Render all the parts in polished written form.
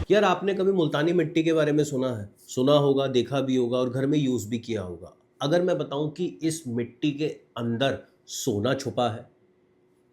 यार आपने कभी मुल्तानी मिट्टी के बारे में सुना है? सुना होगा, देखा भी होगा और घर में यूज़ भी किया होगा। अगर मैं बताऊं कि इस मिट्टी के अंदर सोना छुपा है,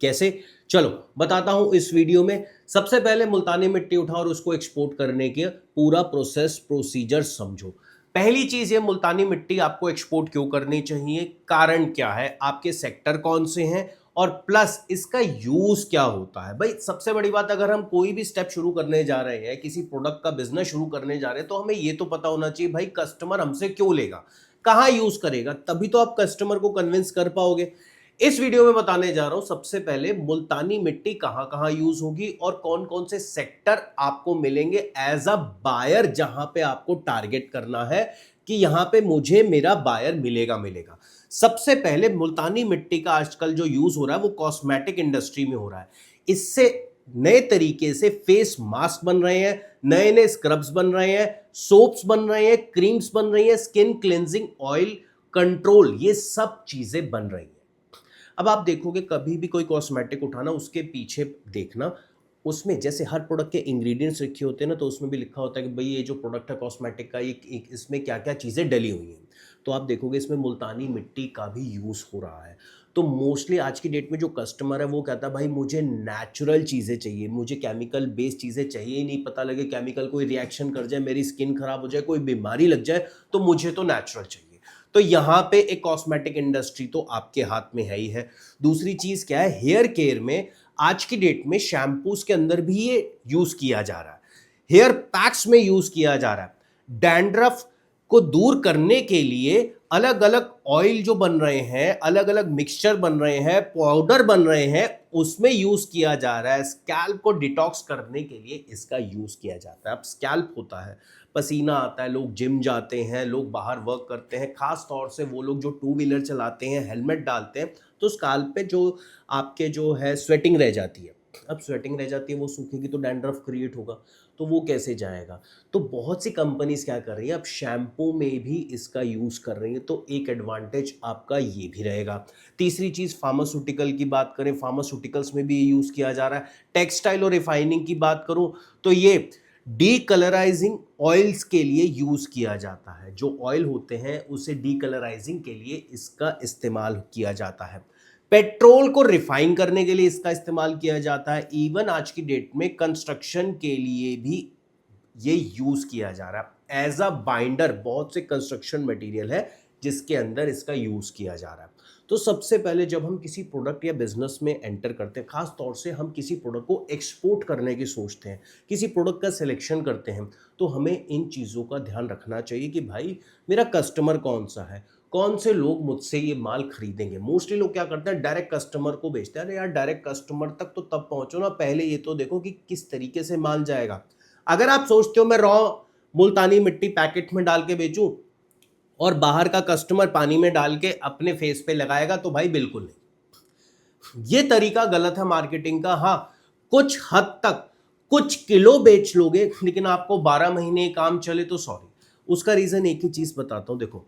कैसे? चलो बताता हूं इस वीडियो में। सबसे पहले मुल्तानी मिट्टी उठाओ और उसको एक्सपोर्ट करने के पूरा प्रोसेस प्रोसीजर समझो। पहली चीज ये, मुल्तानी मिट्टी आपको एक्सपोर्ट क्यों करनी चाहिए, कारण क्या है, आपके सेक्टर कौन से हैं और प्लस इसका यूज क्या होता है। भाई सबसे बड़ी बात, अगर हम कोई भी स्टेप शुरू करने जा रहे हैं, किसी प्रोडक्ट का बिजनेस शुरू करने जा रहे हैं, तो हमें ये तो पता होना चाहिए भाई कस्टमर हमसे क्यों लेगा, कहां यूज करेगा, तभी तो आप कस्टमर को कन्विंस कर पाओगे। इस वीडियो में बताने जा रहा हूं सबसे पहले मुल्तानी मिट्टी कहां कहां यूज होगी और कौन कौन से सेक्टर आपको मिलेंगे एज अ बायर, जहां पे आपको टारगेट करना है कि यहां पे मुझे मेरा बायर मिलेगा मिलेगा। सबसे पहले मुल्तानी मिट्टी का आजकल जो यूज हो रहा है वो कॉस्मेटिक इंडस्ट्री में हो रहा है। इससे नए तरीके से फेस मास्क बन रहे हैं, नए नए स्क्रब्स बन रहे हैं, सोप्स बन रहे हैं, क्रीम्स बन रही हैं, स्किन क्लेंजिंग ऑयल कंट्रोल, ये सब चीजें बन रही हैं। अब आप देखोगे कभी भी कोई कॉस्मेटिक उठाना, उसके पीछे देखना, उसमें जैसे हर प्रोडक्ट के इंग्रेडिएंट्स लिखे होते हैं ना, तो उसमें भी लिखा होता है कि भाई ये जो प्रोडक्ट है कॉस्मेटिक का, ये इसमें क्या क्या चीज़ें डली हुई हैं। तो आप देखोगे इसमें मुल्तानी मिट्टी का भी यूज़ हो रहा है। तो मोस्टली आज की डेट में जो कस्टमर है वो कहता है भाई मुझे नेचुरल चीज़ें चाहिए, मुझे केमिकल बेस्ड चीज़ें चाहिए ही नहीं, पता लगे केमिकल कोई रिएक्शन कर जाए, मेरी स्किन खराब हो जाए, कोई बीमारी लग जाए, तो मुझे तो नेचुरल चाहिए। तो यहां पे एक कॉस्मेटिक इंडस्ट्री तो आपके हाथ में है ही है। दूसरी चीज क्या है, हेयर केयर में आज की डेट में शैम्पूस के अंदर भी ये यूज किया जा रहा है, हेयर पैक्स में यूज किया जा रहा है। डैंड्रफ को दूर करने के लिए अलग अलग ऑयल जो बन रहे हैं, अलग अलग मिक्सचर बन रहे हैं, पाउडर बन रहे हैं, उसमें यूज किया जा रहा है। स्कैल्प को डिटॉक्स करने के लिए इसका यूज किया जाता है। अब स्कैल्प होता है, पसीना आता है, लोग जिम जाते हैं, लोग बाहर वर्क करते हैं, खास तौर से वो लोग जो टू व्हीलर चलाते हैं, हेलमेट डालते हैं, तो स्कैल्प पे जो आपके जो है स्वेटिंग रह जाती है। अब स्वेटिंग रह जाती है, वो सूखेगी तो डैंड्रफ क्रिएट होगा, तो वो कैसे जाएगा। तो बहुत सी कंपनीज क्या कर रही है, अब शैम्पू में भी इसका यूज कर रही है, तो एक एडवांटेज आपका ये भी रहेगा। तीसरी चीज, फार्मास्यूटिकल की बात करें, फार्मास्यूटिकल्स में भी ये यूज किया जा रहा है। टेक्सटाइल और रिफाइनिंग की बात करूं तो ये डीकलराइजिंग ऑयल्स के लिए यूज किया जाता है। जो ऑयल होते हैं उसे डीकलराइजिंग के लिए इसका इस्तेमाल किया जाता है। पेट्रोल को रिफाइन करने के लिए इसका इस्तेमाल किया जाता है। इवन आज की डेट में कंस्ट्रक्शन के लिए भी ये यूज किया जा रहा है एज अ बाइंडर। बहुत से कंस्ट्रक्शन मटेरियल है जिसके अंदर इसका यूज किया जा रहा है। तो सबसे पहले जब हम किसी प्रोडक्ट या बिजनेस में एंटर करते हैं, खास तौर से हम किसी प्रोडक्ट को एक्सपोर्ट करने की सोचते हैं, किसी प्रोडक्ट का सिलेक्शन करते हैं, तो हमें इन चीज़ों का ध्यान रखना चाहिए कि भाई मेरा कस्टमर कौन सा है, कौन से लोग मुझसे ये माल खरीदेंगे। मोस्टली लोग क्या करते हैं, डायरेक्ट कस्टमर को बेचते हैं। अरे यार डायरेक्ट कस्टमर तक तो तब पहुंचो ना, पहले ये तो देखो कि किस तरीके से माल जाएगा। अगर आप सोचते हो मैं रॉ मुल्तानी मिट्टी पैकेट में डाल के बेचूं और बाहर का कस्टमर पानी में डाल के अपने फेस पे लगाएगा, तो भाई बिल्कुल नहीं, ये तरीका गलत है मार्केटिंग का। हाँ, कुछ हद तक कुछ किलो बेच लोगे, लेकिन आपको 12 महीने काम चले तो सॉरी। उसका रीजन एक ही चीज बताता हूं, देखो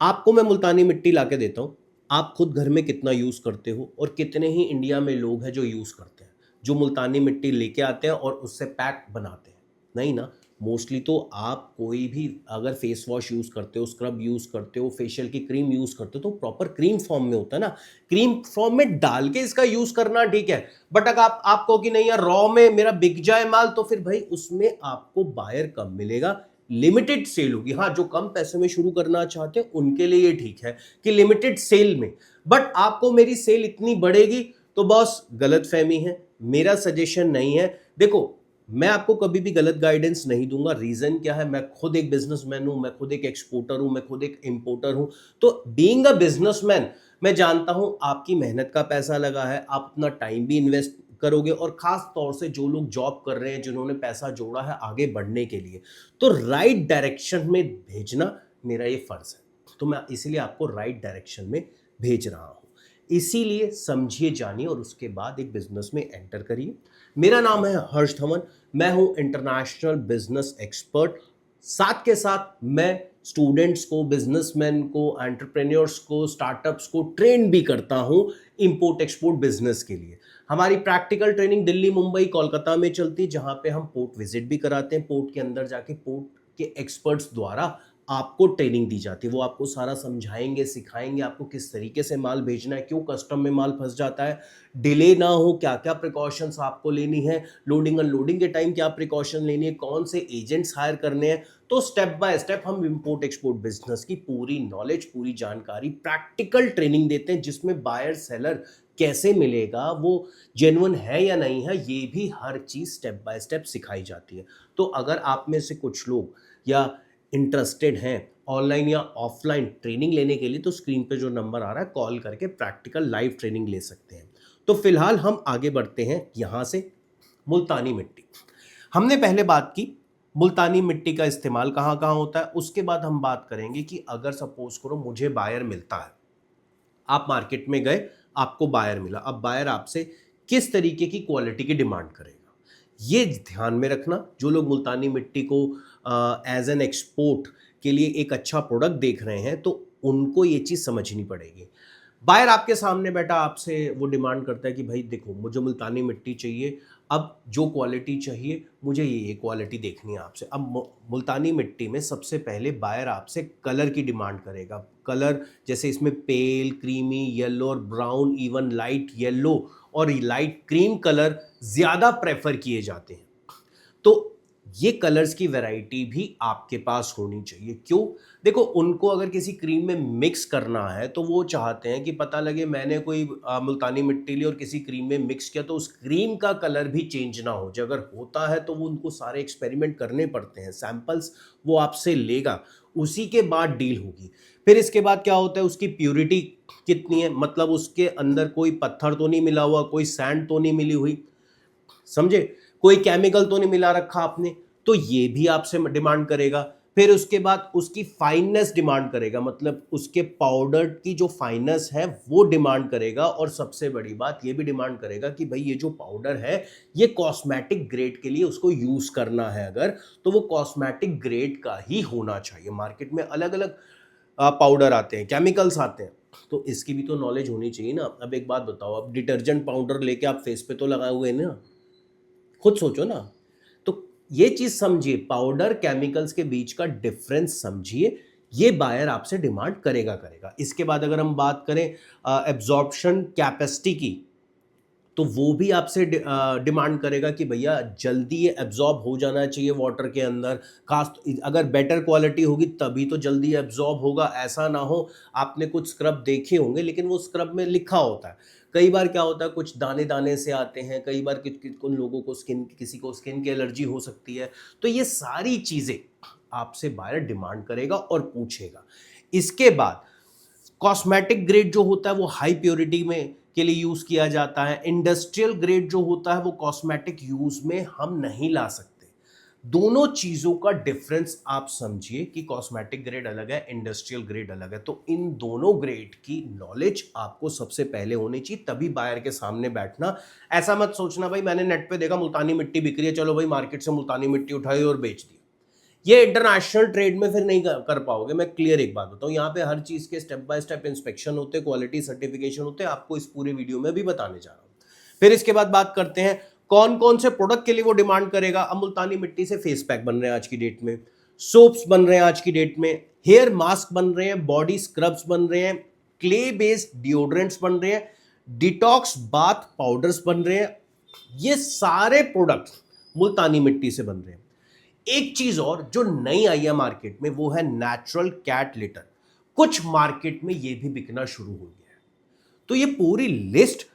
आपको मैं मुल्तानी मिट्टी लाके देता हूं, आप खुद घर में कितना यूज करते हो और कितने ही इंडिया में लोग हैं जो यूज करते हैं, जो मुल्तानी मिट्टी लेके आते हैं और उससे पैक बनाते हैं? नहीं ना। मोस्टली तो आप कोई भी अगर फेस वॉश यूज करते हो, स्क्रब यूज करते हो, फेशियल की क्रीम यूज करते हो, तो प्रॉपर क्रीम फॉर्म में होता है ना। क्रीम फॉर्म में डाल के इसका यूज करना ठीक है, बट अगर आप कहो कि नहीं यार रॉ में मेरा बिक जाए माल, तो फिर भाई उसमें आपको बायर कम मिलेगा, लिमिटेड सेल होगी। हाँ, जो कम पैसे में शुरू करना चाहते हैं उनके लिए ये ठीक है कि लिमिटेड सेल में, बट आपको मेरी सेल इतनी बढ़ेगी, तो बॉस गलत फहमी है, मेरा सजेशन नहीं है। देखो मैं आपको कभी भी गलत गाइडेंस नहीं दूंगा। रीजन क्या है, मैं खुद एक बिजनेसमैन हूं, मैं खुद एक एक्सपोर्टर हूं, मैं खुद एक इंपोर्टर हूं। तो बीइंग अ बिजनेसमैन मैं जानता हूं आपकी मेहनत का पैसा लगा है, आप अपना टाइम भी इन्वेस्ट करोगे, और खास तौर से जो लोग जॉब कर रहे हैं, जिन्होंने पैसा जोड़ा है आगे बढ़ने के लिए, तो राइट डायरेक्शन में भेजना मेरा ये फर्ज है। तो मैं इसीलिए आपको राइट डायरेक्शन में भेज रहा हूं। इसीलिए समझिए, जानिए और उसके बाद एक बिजनेस में एंटर करिए। मेरा नाम है हर्ष धवन, मैं हूं इंटरनेशनल बिजनेस एक्सपर्ट। साथ के साथ मैं स्टूडेंट्स को, बिजनेसमैन को, एंटरप्रेन्योर्स को, स्टार्टअप्स को ट्रेन भी करता हूं इंपोर्ट एक्सपोर्ट बिजनेस के लिए। हमारी प्रैक्टिकल ट्रेनिंग दिल्ली, मुंबई, कोलकाता में चलती है, जहां पे हम पोर्ट विजिट भी कराते हैं। पोर्ट के अंदर जाके पोर्ट के एक्सपर्ट्स द्वारा आपको ट्रेनिंग दी जाती है। वो आपको सारा समझाएंगे, सिखाएंगे आपको किस तरीके से माल भेजना है, क्यों कस्टम में माल फंस जाता है, डिले ना हो, क्या क्या प्रिकॉशंस आपको लेनी है, लोडिंग अनलोडिंग के टाइम क्या प्रिकॉशन लेनी है, कौन से एजेंट्स हायर करने हैं। तो स्टेप बाय स्टेप हम इंपोर्ट एक्सपोर्ट बिजनेस की पूरी नॉलेज, पूरी जानकारी, प्रैक्टिकल ट्रेनिंग देते हैं, जिसमें बायर सेलर कैसे मिलेगा, वो जेन्युइन है या नहीं है, ये भी हर चीज स्टेप बाय स्टेप सिखाई जाती है। तो अगर आप में से कुछ लोग या इंटरेस्टेड हैं ऑनलाइन या ऑफलाइन ट्रेनिंग लेने के लिए, तो स्क्रीन पे जो नंबर आ रहा है कॉल करके प्रैक्टिकल लाइव ट्रेनिंग ले सकते हैं। तो फिलहाल हम आगे बढ़ते हैं यहां से। मुल्तानी मिट्टी, हमने पहले बात की मुल्तानी मिट्टी का इस्तेमाल कहाँ कहाँ होता है। उसके बाद हम बात करेंगे कि अगर सपोज करो मुझे बायर मिलता है, आप मार्केट में गए, आपको बायर मिला, अब बायर आपसे किस तरीके की क्वालिटी की डिमांड करेगा, ये ध्यान में रखना। जो लोग मुल्तानी मिट्टी को एज एन एक्सपोर्ट के लिए एक अच्छा प्रोडक्ट देख रहे हैं, तो उनको ये चीज़ समझनी पड़ेगी। बायर आपके सामने बैठा आपसे वो डिमांड करता है कि भाई देखो, मुझे मुल्तानी मिट्टी चाहिए, अब जो क्वालिटी चाहिए मुझे ये क्वालिटी देखनी है आपसे। अब मुल्तानी मिट्टी में सबसे पहले बायर आपसे कलर की डिमांड करेगा। कलर जैसे इसमें पेल, क्रीमी, येलो और ब्राउन, इवन लाइट येलो और लाइट क्रीम कलर ज़्यादा प्रेफर किए जाते हैं। तो ये कलर्स की वैरायटी भी आपके पास होनी चाहिए। क्यों? देखो, उनको अगर किसी क्रीम में मिक्स करना है तो वो चाहते हैं कि पता लगे मैंने कोई मुल्तानी मिट्टी ली और किसी क्रीम में मिक्स किया तो उस क्रीम का कलर भी चेंज ना हो जाए। अगर होता है तो वो उनको सारे एक्सपेरिमेंट करने पड़ते हैं। सैंपल्स वो आपसे लेगा, उसी के बाद डील होगी। फिर इसके बाद क्या होता है, उसकी प्योरिटी कितनी है, मतलब उसके अंदर कोई पत्थर तो नहीं मिला हुआ, कोई सैंड तो नहीं मिली हुई, समझे, कोई केमिकल तो नहीं मिला रखा आपने, तो ये भी आपसे डिमांड करेगा। फिर उसके बाद उसकी फाइननेस डिमांड करेगा, मतलब उसके पाउडर की जो फाइननेस है वो डिमांड करेगा। और सबसे बड़ी बात ये भी डिमांड करेगा कि भाई ये जो पाउडर है ये कॉस्मेटिक ग्रेड के लिए उसको यूज करना है, अगर तो वो कॉस्मेटिक ग्रेड का ही होना चाहिए। मार्केट में अलग अलग पाउडर आते हैं, केमिकल्स आते हैं, तो इसकी भी तो नॉलेज होनी चाहिए ना। अब एक बात बताओ, अब डिटर्जेंट पाउडर लेके आप फेस पे तो लगाए हुए हैं ना, खुद सोचो ना। तो ये चीज समझिए, पाउडर केमिकल्स के बीच का डिफरेंस समझिए, ये बायर आपसे डिमांड करेगा करेगा। इसके बाद अगर हम बात करें एब्जॉर्प्शन कैपेसिटी की, तो वो भी आपसे डिमांड करेगा कि भैया जल्दी ये एब्जॉर्ब हो जाना चाहिए वाटर के अंदर। खास अगर बेटर क्वालिटी होगी तभी तो जल्दी एब्जॉर्ब होगा। ऐसा ना हो, आपने कुछ स्क्रब देखे होंगे लेकिन वो स्क्रब में लिखा होता है, कई बार क्या होता है कुछ दाने दाने से आते हैं, कई बार उन लोगों को किसी को स्किन की एलर्जी हो सकती है। तो ये सारी चीज़ें आपसे बायर डिमांड करेगा और पूछेगा। इसके बाद कॉस्मेटिक ग्रेड जो होता है वो हाई प्योरिटी में के लिए यूज किया जाता है। इंडस्ट्रियल ग्रेड जो होता है वो कॉस्मेटिक यूज में हम नहीं ला सकते। दोनों चीजों का डिफरेंस आप समझिए कि कॉस्मेटिक ग्रेड अलग है, इंडस्ट्रियल ग्रेड अलग है। तो इन दोनों ग्रेड की नॉलेज आपको सबसे पहले होनी चाहिए, तभी बायर के सामने बैठना। ऐसा मत सोचना भाई मैंने नेट पे देखा मुल्तानी मिट्टी बिक रही है, चलो भाई मार्केट से मुल्तानी मिट्टी उठाई और बेच दी। ये इंटरनेशनल ट्रेड में फिर नहीं कर पाओगे। मैं क्लियर एक बात बताऊं, यहाँ पे हर चीज के स्टेप बाय स्टेप इंस्पेक्शन होते हैं, क्वालिटी सर्टिफिकेशन होते हैं, आपको इस पूरे वीडियो में भी बताने जा रहा हूं। फिर इसके बाद बात करते हैं कौन कौन से प्रोडक्ट के लिए वो डिमांड करेगा। अब मुल्तानी मिट्टी से फेस पैक बन रहे हैं आज की डेट में, सोप्स बन रहे हैं आज की डेट में, हेयर मास्क बन रहे हैं, बॉडी स्क्रब्स बन रहे हैं, क्ले बेस्ड डिओड्रेंट्स बन रहे हैं, डिटॉक्स बाथ पाउडर्स बन रहे हैं। ये सारे प्रोडक्ट मुल्तानी मिट्टी से बन रहे हैं। एक चीज और जो नई आई है मार्केट में वो है नेचुरल कैट लिटर। कुछ मार्केट में ये भी बिकना शुरू हो गया है। तो ये पूरी लिस्ट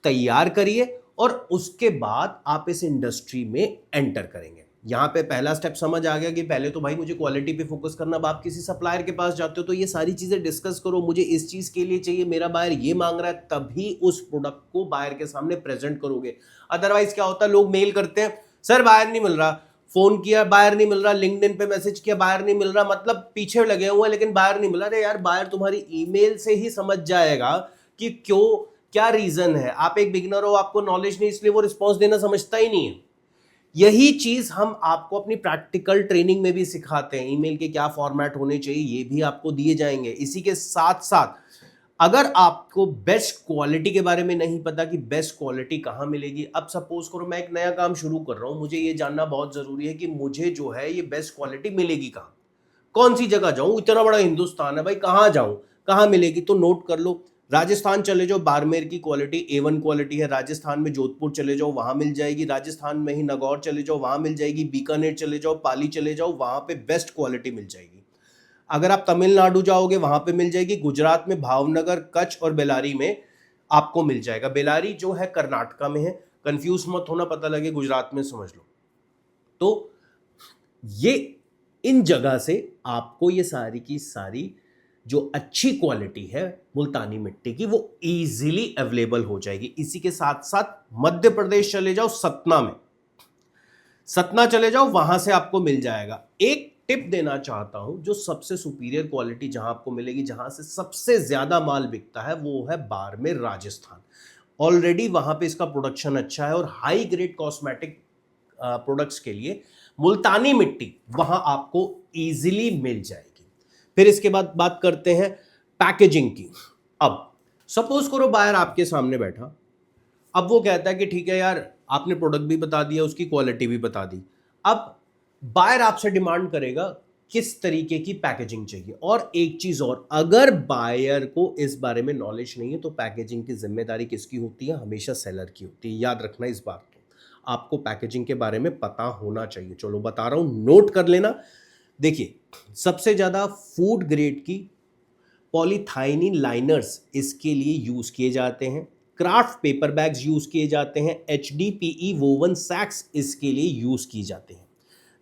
तैयार करिए और उसके बाद आप इस इंडस्ट्री में एंटर करेंगे। यहां पे पहला स्टेप समझ आ गया कि पहले तो भाई मुझे क्वालिटी पे फोकस करना। अब आप किसी सप्लायर के पास जाते हो तो ये सारी चीजें डिस्कस करो, मुझे इस चीज के लिए चाहिए, मेरा बायर ये मांग रहा है, तभी उस प्रोडक्ट को बायर के सामने प्रेजेंट करोगे। अदरवाइज क्या होता है, लोग मेल करते हैं सर बायर नहीं मिल रहा, फोन किया बायर नहीं मिल रहा, लिंक्डइन पे मैसेज किया बायर नहीं मिल रहा, मतलब पीछे लगे हुए लेकिन बायर नहीं मिल रहा। अरे यार, बायर तुम्हारी ईमेल से ही समझ जाएगा कि क्यों, क्या रीजन है। आप एक बिगिनर हो, आपको नॉलेज नहीं, इसलिए वो रिस्पॉन्स देना समझता ही नहीं है। यही चीज हम आपको अपनी प्रैक्टिकल ट्रेनिंग में भी सिखाते हैं। ईमेल के क्या फॉर्मेट होने चाहिए ये भी आपको दिए जाएंगे। इसी के साथ साथ अगर आपको बेस्ट क्वालिटी के बारे में नहीं पता कि बेस्ट क्वालिटी कहाँ मिलेगी, अब सपोज करो मैं एक नया काम शुरू कर रहा हूं, मुझे ये जानना बहुत जरूरी है कि मुझे जो है ये बेस्ट क्वालिटी मिलेगी कहाँ, कौन सी जगह जाऊं, इतना बड़ा हिंदुस्तान है भाई, कहाँ जाऊं, कहाँ मिलेगी। तो नोट कर लो, राजस्थान चले जाओ, बाड़मेर की क्वालिटी A1 क्वालिटी है। राजस्थान में जोधपुर चले जाओ, वहां मिल जाएगी। राजस्थान में ही नागौर चले जाओ, वहां मिल जाएगी। बीकानेर चले जाओ, पाली चले जाओ, वहां पे बेस्ट क्वालिटी मिल जाएगी। अगर आप तमिलनाडु जाओगे वहां पे मिल जाएगी। गुजरात में भावनगर, कच्छ और बेलारी में आपको मिल जाएगा। बेलारी जो है कर्नाटका में है, कंफ्यूज मत होना, पता लगे गुजरात में समझ लो। तो ये इन जगह से आपको ये सारी की सारी जो अच्छी क्वालिटी है मुल्तानी मिट्टी की वो इजीली अवेलेबल हो जाएगी। इसी के साथ साथ मध्य प्रदेश चले जाओ, सतना में, सतना चले जाओ, वहां से आपको मिल जाएगा। एक टिप देना चाहता हूं, जो सबसे सुपीरियर क्वालिटी जहां आपको मिलेगी, जहां से सबसे ज्यादा माल बिकता है, वो है बाड़मेर, राजस्थान। ऑलरेडी वहां पे इसका प्रोडक्शन अच्छा है और हाई ग्रेड कॉस्मेटिक प्रोडक्ट्स के लिए मुल्तानी मिट्टी वहां आपको इजीली मिल जाएगी। फिर इसके बाद बात करते हैं पैकेजिंग की। अब सपोज करो बायर आपके सामने बैठा, अब वो कहता है कि ठीक है यार, आपने प्रोडक्ट भी बता दिया, उसकी क्वालिटी भी बता दी, अब बायर आपसे डिमांड करेगा किस तरीके की पैकेजिंग चाहिए। और एक चीज और, अगर बायर को इस बारे में नॉलेज नहीं है तो पैकेजिंग की जिम्मेदारी किसकी होती है? हमेशा सेलर की होती है। याद रखना इस बात को, आपको पैकेजिंग के बारे में पता होना चाहिए। चलो बता रहा हूं, नोट कर लेना। देखिए, सबसे ज्यादा फूड ग्रेड की पॉलीथाइनिन लाइनर्स इसके लिए यूज किए जाते हैं। क्राफ्ट पेपर बैग्स यूज किए जाते हैं। HDPE वोवन सैक्स इसके लिए यूज की जाते हैं।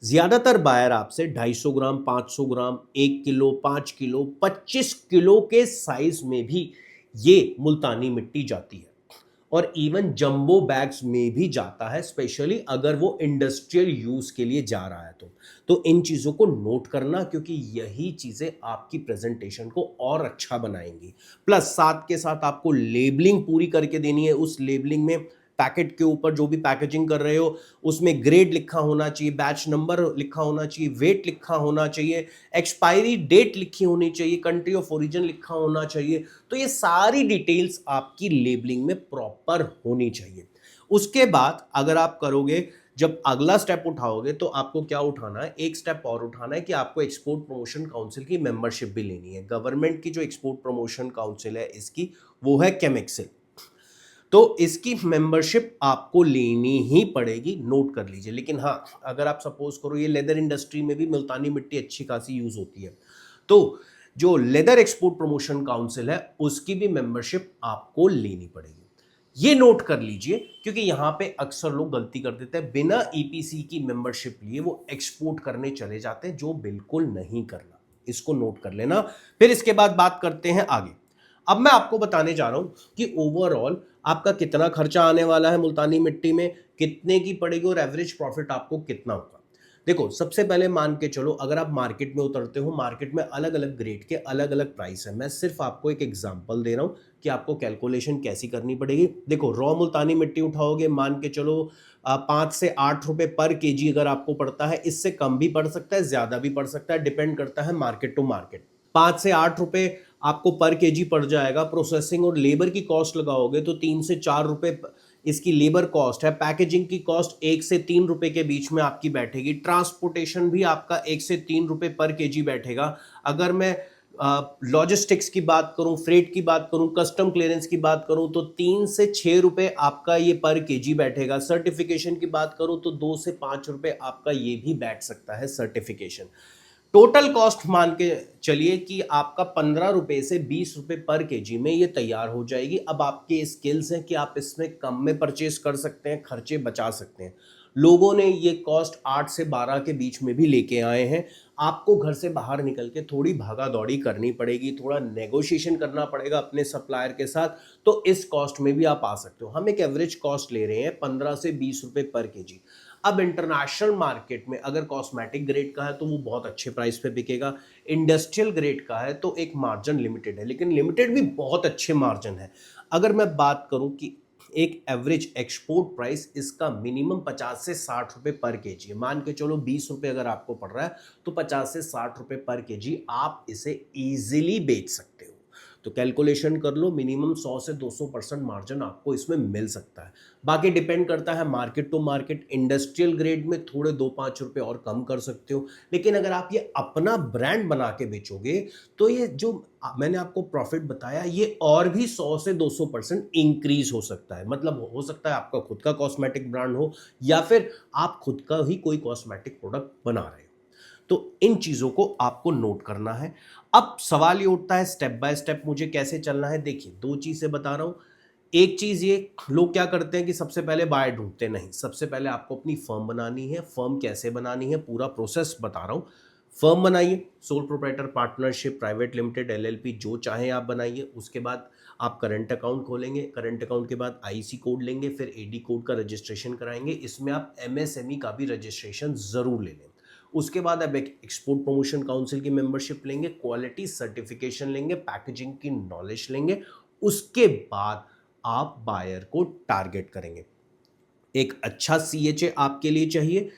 ज्यादातर बायर आपसे 250 ग्राम, 500 ग्राम, 1 किलो, 5 किलो, 25 किलो के साइज में भी ये मुल्तानी मिट्टी जाती है। और इवन जंबो बैग्स में भी जाता है, स्पेशली अगर वो इंडस्ट्रियल यूज के लिए जा रहा है तो इन चीजों को नोट करना, क्योंकि यही चीजें आपकी प्रेजेंटेशन को और अच्छा बनाएंगी। प्लस साथ के साथ आपको लेबलिंग पूरी करके देनी है। उस लेबलिंग में पैकेट के ऊपर जो भी पैकेजिंग कर रहे हो उसमें ग्रेड लिखा होना चाहिए, बैच नंबर लिखा होना चाहिए, वेट लिखा होना चाहिए, एक्सपायरी डेट लिखी होनी चाहिए, कंट्री ऑफ ओरिजिन लिखा होना चाहिए। तो ये सारी डिटेल्स आपकी लेबलिंग में प्रॉपर होनी चाहिए। उसके बाद अगर आप करोगे, जब अगला स्टेप उठाओगे तो आपको क्या उठाना है? एक स्टेप और उठाना है कि आपको एक्सपोर्ट प्रमोशन काउंसिल की मेंबरशिप भी लेनी है। गवर्नमेंट की जो एक्सपोर्ट प्रमोशन काउंसिल है इसकी, वो है केमेक्सिल। तो इसकी मेंबरशिप आपको लेनी ही पड़ेगी, नोट कर लीजिए। लेकिन हाँ, अगर आप सपोज करो, ये लेदर इंडस्ट्री में भी मुल्तानी मिट्टी अच्छी खासी यूज होती है, तो जो लेदर एक्सपोर्ट प्रमोशन काउंसिल है उसकी भी मेंबरशिप आपको लेनी पड़ेगी। ये नोट कर लीजिए, क्योंकि यहां पे अक्सर लोग गलती कर देते हैं, बिना EPC की मेंबरशिप लिए वो एक्सपोर्ट करने चले जाते हैं, जो बिल्कुल नहीं करना। इसको नोट कर लेना। फिर इसके बाद बात करते हैं आगे। अब मैं आपको बताने जा रहा हूं कि ओवरऑल आपका कितना खर्चा आने वाला है मुल्तानी मिट्टी में, कितने की पड़ेगी और एवरेज प्रॉफिट आपको कितना होगा। देखो, सबसे पहले मान के चलो, अगर आप मार्केट में उतरते हो, मार्केट में अलग अलग ग्रेड के अलग अलग प्राइस है। मैं सिर्फ आपको एक एग्जांपल दे रहा हूं कि आपको कैलकुलेशन कैसी करनी पड़ेगी। देखो, रॉ मुल्तानी मिट्टी उठाओगे, मान के चलो 5 से 8 रुपए पर केजी अगर आपको पड़ता है। इससे कम भी पड़ सकता है, ज्यादा भी पड़ सकता है, डिपेंड करता है मार्केट टू मार्केट। 5 से 8 रुपए आपको पर केजी पड़ जाएगा। प्रोसेसिंग और लेबर की कॉस्ट लगाओगे तो 3 से 4 रुपए इसकी लेबर कॉस्ट है। पैकेजिंग की कॉस्ट 1 से 3 रुपए के बीच में आपकी बैठेगी। ट्रांसपोर्टेशन भी आपका 1 से 3 रुपए पर केजी बैठेगा। अगर मैं लॉजिस्टिक्स की बात करूं, फ्रेट की बात करूं, कस्टम क्लियरेंस की बात करूं तो 3 से 6 रुपए आपका ये पर केजी बैठेगा। सर्टिफिकेशन की बात करूं तो 2 से 5 रुपए आपका ये भी बैठ सकता है सर्टिफिकेशन। टोटल कॉस्ट मान के चलिए कि आपका 15 रुपए से 20 रुपए पर केजी में ये तैयार हो जाएगी। अब आपके स्किल्स हैं कि आप इसमें कम में परचेस कर सकते हैं, खर्चे बचा सकते हैं। लोगों ने ये कॉस्ट 8 से 12 के बीच में भी लेके आए हैं। आपको घर से बाहर निकल के थोड़ी भागा दौड़ी करनी पड़ेगी, थोड़ा नेगोशिएशन करना पड़ेगा अपने सप्लायर के साथ, तो इस कॉस्ट में भी आप आ सकते हो। हम एक एवरेज कॉस्ट ले रहे हैं 15 से 20 रुपए पर केजी। अब इंटरनेशनल मार्केट में अगर कॉस्मेटिक ग्रेड का है तो वो बहुत अच्छे प्राइस पे बिकेगा। इंडस्ट्रियल ग्रेड का है तो एक मार्जिन लिमिटेड है, लेकिन लिमिटेड भी बहुत अच्छे मार्जिन है। अगर मैं बात करूं कि एक एवरेज एक्सपोर्ट प्राइस इसका मिनिमम 50 से 60 रुपए पर केजी है। मान के चलो 20 रुपए अगर आपको पड़ रहा है तो 50 से 60 रुपए पर केजी आप इसे इजीली बेच सकते हो। तो कैलकुलेशन कर लो, मिनिमम 100 से 200% मार्जिन आपको इसमें मिल सकता है। बाकी डिपेंड करता है market to market. Industrial grade में थोड़े 2-5 रुपए और कम कर सकते हो, लेकिन अगर आप ये अपना ब्रांड बना के बेचोगे तो ये जो मैंने आपको प्रॉफिट बताया ये और भी 100 से 200% इंक्रीज हो सकता है। मतलब हो सकता है आपका खुद का कॉस्मेटिक ब्रांड हो या फिर आप खुद का ही कोई कॉस्मेटिक प्रोडक्ट बना रहे हो। तो इन चीजों को आपको नोट करना है। अब सवाल ये उठता है स्टेप बाय स्टेप मुझे कैसे चलना है। देखिए, 2 चीजें बता रहा हूं। एक चीज ये, लोग क्या करते हैं कि सबसे पहले बायर ढूंढते नहीं, सबसे पहले आपको अपनी फर्म बनानी है। फर्म कैसे बनानी है पूरा प्रोसेस बता रहा हूं। फर्म बनाइए, sole proprietor, partnership, private limited, LLP, जो चाहे आप बनाइए। उसके बाद आप करंट अकाउंट खोलेंगे, करंट अकाउंट के बाद आईसी कोड लेंगे, फिर एडी कोड का रजिस्ट्रेशन कराएंगे। इसमें आप एमएसएमई का भी रजिस्ट्रेशन जरूर ले लें। उसके बाद आप एक एक्सपोर्ट प्रमोशन काउंसिल की मेंबरशिप लेंगे, क्वालिटी सर्टिफिकेशन लेंगे, पैकेजिंग की नॉलेज लेंगे। उसके बाद आप बायर को टारगेट करेंगे। एक अच्छा सीएचए आपके लिए चाहिए,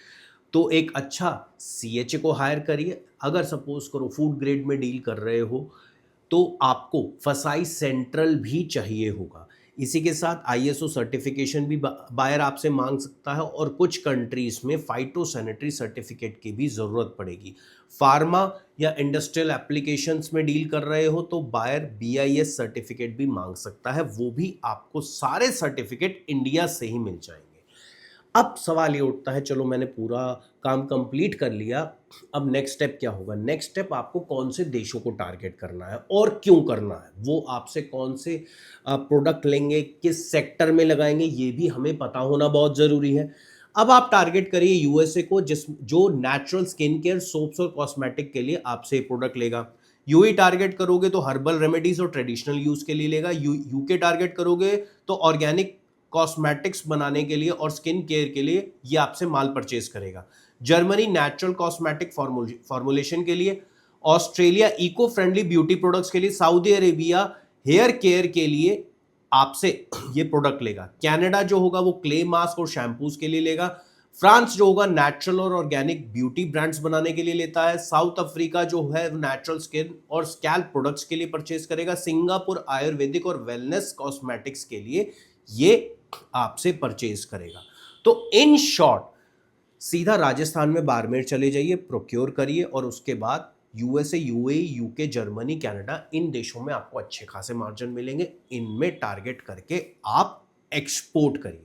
तो एक अच्छा सीएचए को हायर करिए। अगर सपोज करो फूड ग्रेड में डील कर रहे हो तो आपको फसाई सेंट्रल भी चाहिए होगा। इसी के साथ आईएसओ सर्टिफिकेशन भी बायर आपसे मांग सकता है, और कुछ कंट्रीज में फाइटोसैनिटरी सर्टिफिकेट की भी जरूरत पड़ेगी। फार्मा या इंडस्ट्रियल एप्लीकेशंस में डील कर रहे हो तो बायर बीआईएस सर्टिफिकेट भी मांग सकता है, वो भी आपको सारे सर्टिफिकेट इंडिया से ही मिल जाएंगे। अब सवाल ये उठता है, चलो मैंने पूरा काम कंप्लीट कर लिया, अब नेक्स्ट स्टेप क्या होगा। नेक्स्ट स्टेप आपको कौन से देशों को टारगेट करना है और क्यों करना है, वो आपसे कौन से प्रोडक्ट लेंगे, किस सेक्टर में लगाएंगे, ये भी हमें पता होना बहुत ज़रूरी है। अब आप टारगेट करिए यूएसए को, जो नेचुरल स्किन केयर, सोप्स और कॉस्मेटिक के लिए आपसे प्रोडक्ट लेगा। यूई टारगेट करोगे तो हर्बल रेमेडीज और ट्रेडिशनल यूज के लिए लेगा। यूके टारगेट करोगे तो ऑर्गेनिक कॉस्मेटिक्स बनाने के लिए और स्किन केयर के लिए ये आपसे माल परचेज करेगा। जर्मनी नेचुरल कॉस्मेटिक फॉर्मुलेशन के लिए, Australia eco friendly beauty products के लिए, सऊदी अरेबिया हेयर केयर के लिए आपसे ये प्रोडक्ट लेगा। कनाडा जो होगा वो क्ले मास्क और शैम्पूज के लिए लेगा। फ्रांस जो होगा नेचुरल और ऑर्गेनिक ब्यूटी ब्रांड्स बनाने के लिए लेता है। साउथ अफ्रीका जो है नेचुरल स्किन और स्कैल्प प्रोडक्ट्स के लिए परचेज करेगा। सिंगापुर आयुर्वेदिक और वेलनेस कॉस्मेटिक्स के लिए ये आपसे परचेज करेगा। तो इन शॉर्ट सीधा राजस्थान में बाड़मेर चले जाइए, प्रोक्योर करिए, और उसके बाद USA, UAE, UK, Germany, Canada, इन देशों में आपको अच्छे खासे मार्जिन मिलेंगे। इनमें टारगेट करके आप एक्सपोर्ट करिए।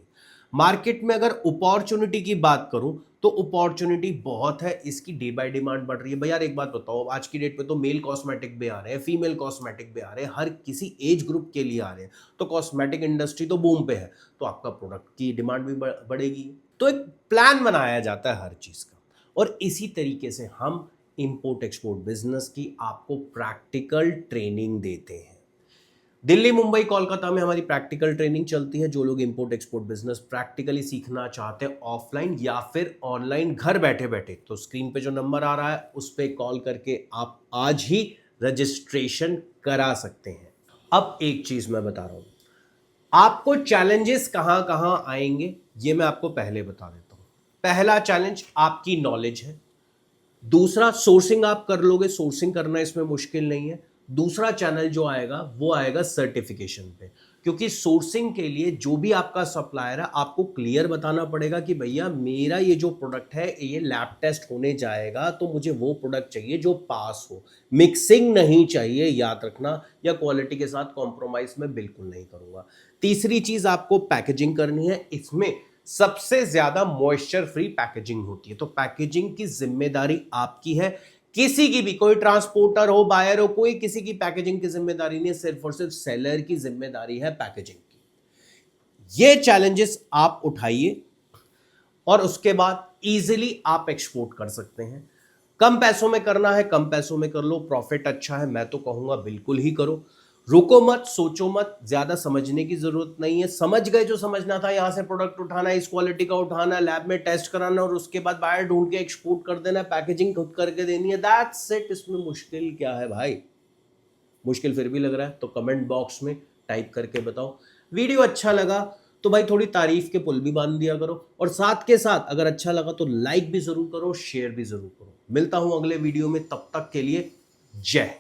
मार्केट में अगर अपॉर्चुनिटी की बात करूं तो अपॉर्चुनिटी बहुत है, इसकी डे बाय डिमांड बढ़ रही है। भैया एक बात बताओ, आज की डेट पे तो मेल कॉस्मेटिक भी आ रहे हैं, फीमेल कॉस्मेटिक भी आ रहे हैं, हर किसी एज ग्रुप के लिए आ रहे हैं। तो कॉस्मेटिक इंडस्ट्री तो बूम पे है, तो आपका प्रोडक्ट की डिमांड भी बढ़ेगी। तो एक प्लान बनाया जाता है हर चीज का, और इसी तरीके से हम इंपोर्ट एक्सपोर्ट बिजनेस की आपको प्रैक्टिकल ट्रेनिंग देते हैं। दिल्ली, मुंबई, कोलकाता में हमारी प्रैक्टिकल ट्रेनिंग चलती है। जो लोग इंपोर्ट एक्सपोर्ट बिजनेस प्रैक्टिकली सीखना चाहते हैं, ऑफलाइन या फिर ऑनलाइन, घर बैठे बैठे, तो स्क्रीन पे जो नंबर आ रहा है उस पर कॉल करके आप आज ही रजिस्ट्रेशन करा सकते हैं। अब एक चीज मैं बता रहा हूं, आपको चैलेंजेस कहां कहां आएंगे ये मैं आपको पहले बता देता हूं। पहला चैलेंज आपकी नॉलेज है। दूसरा, सोर्सिंग आप कर लोगे, सोर्सिंग करना इसमें मुश्किल नहीं है। दूसरा चैनल जो आएगा वो आएगा सर्टिफिकेशन पे, क्योंकि सोर्सिंग के लिए जो भी आपका सप्लायर है आपको क्लियर बताना पड़ेगा कि भैया मेरा ये जो प्रोडक्ट है ये लैब टेस्ट होने जाएगा, तो मुझे वो प्रोडक्ट चाहिए जो पास हो, मिक्सिंग नहीं चाहिए, याद रखना, या क्वालिटी के साथ कॉम्प्रोमाइज मैं बिल्कुल नहीं करूंगा। तीसरी चीज आपको पैकेजिंग करनी है। इसमें सबसे ज्यादा मॉइस्चर फ्री पैकेजिंग होती है, तो पैकेजिंग की जिम्मेदारी आपकी है। किसी की भी, कोई ट्रांसपोर्टर हो, बायर हो, कोई किसी की पैकेजिंग की जिम्मेदारी नहीं है, सिर्फ और सिर्फ सेलर की जिम्मेदारी है पैकेजिंग की। ये चैलेंजेस आप उठाइए और उसके बाद इजीली आप एक्सपोर्ट कर सकते हैं। कम पैसों में करना है, कम पैसों में कर लो, प्रॉफिट अच्छा है, मैं तो कहूंगा बिल्कुल ही करो। रुको मत, सोचो मत, ज्यादा समझने की जरूरत नहीं है। समझ गए जो समझना था, यहां से प्रोडक्ट उठाना है, इस क्वालिटी का उठाना है, लैब में टेस्ट कराना और उसके बाद बायर ढूंढ के एक्सपोर्ट कर देना, पैकेजिंग खुद करके देनी है, दैट्स इट। इसमें मुश्किल क्या है भाई? मुश्किल फिर भी लग रहा है तो कमेंट बॉक्स में टाइप करके बताओ। वीडियो अच्छा लगा तो भाई थोड़ी तारीफ के पुल भी बांध दिया करो, और साथ के साथ अगर अच्छा लगा तो लाइक भी जरूर करो, शेयर भी जरूर करो। मिलता हूं अगले वीडियो में, तब तक के लिए जय।